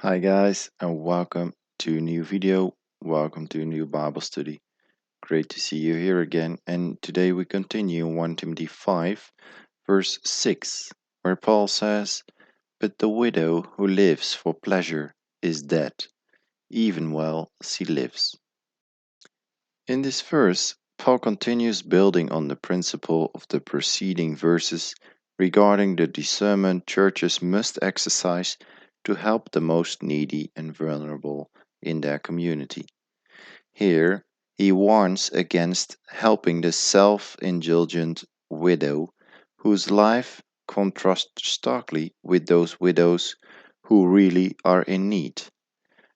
Hi guys, and welcome to a new video. Welcome to a new Bible study. Great to see you here again. And today we continue 1 Timothy 5, verse 6, where Paul says, "But the widow who lives for pleasure is dead, even while she lives." In this verse, Paul continues building on the principle of the preceding verses regarding the discernment churches must exercise to help the most needy and vulnerable in their community. Here, he warns against helping the self-indulgent widow whose life contrasts starkly with those widows who really are in need.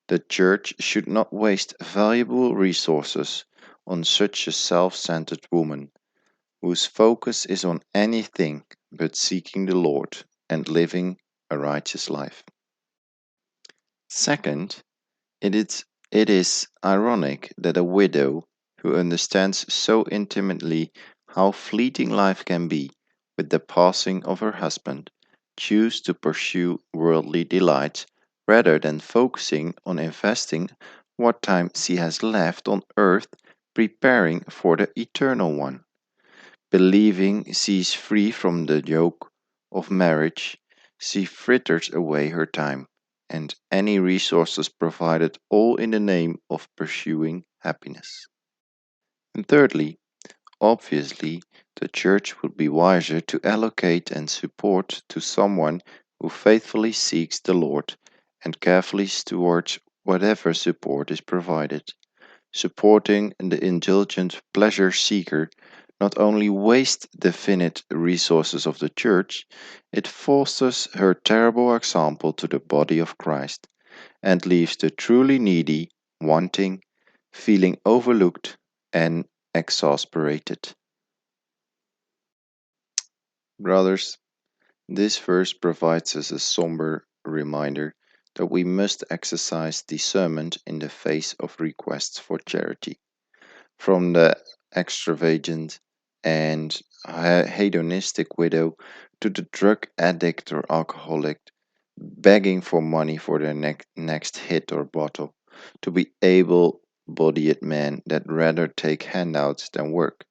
The church should not waste valuable resources on such a self-centered woman, whose focus is on anything but seeking the Lord and living a righteous life. Second, it is ironic that a widow who understands so intimately how fleeting life can be with the passing of her husband choose to pursue worldly delights rather than focusing on investing what time she has left on earth preparing for the eternal one. Believing she is free from the yoke of marriage, she fritters away her time and any resources provided, all in the name of pursuing happiness. And thirdly, obviously, the church would be wiser to allocate and support to someone who faithfully seeks the Lord and carefully stewards whatever support is provided. Supporting the indulgent pleasure seeker not only wastes the finite resources of the church, it fosters her terrible example to the body of Christ and leaves the truly needy wanting, feeling overlooked and exasperated. Brothers, this verse provides us a somber reminder that we must exercise discernment in the face of requests for charity. From the extravagant and hedonistic widow to the drug addict or alcoholic begging for money for their next hit or bottle, to be able-bodied men that rather take handouts than work.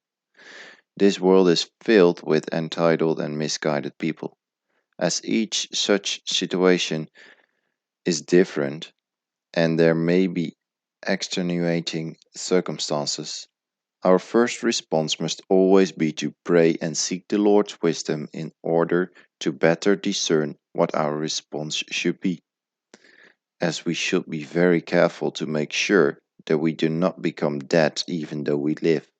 This world is filled with entitled and misguided people. As each such situation is different, and there may be extenuating circumstances, our first response must always be to pray and seek the Lord's wisdom in order to better discern what our response should be, as we should be very careful to make sure that we do not become dead even though we live,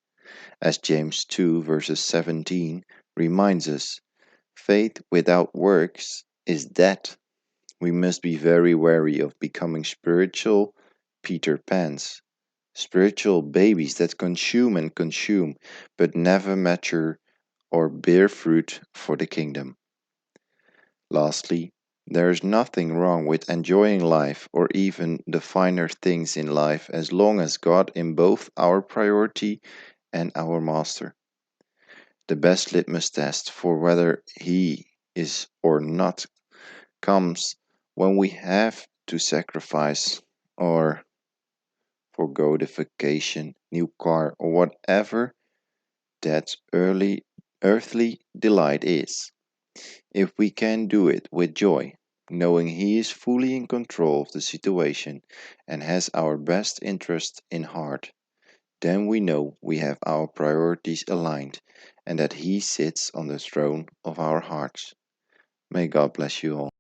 as James 2 verses 17 reminds us. Faith without works is dead. We must be very wary of becoming spiritual Peter Pans, spiritual babies that consume and consume, but never mature or bear fruit for the kingdom. Lastly, there is nothing wrong with enjoying life or even the finer things in life as long as God is both our priority and our master. The best litmus test for whether He is or not comes when we have to sacrifice or forgo the vacation, new car, or whatever that earthly delight is. If we can do it with joy, knowing He is fully in control of the situation and has our best interest in heart, then we know we have our priorities aligned and that He sits on the throne of our hearts. May God bless you all.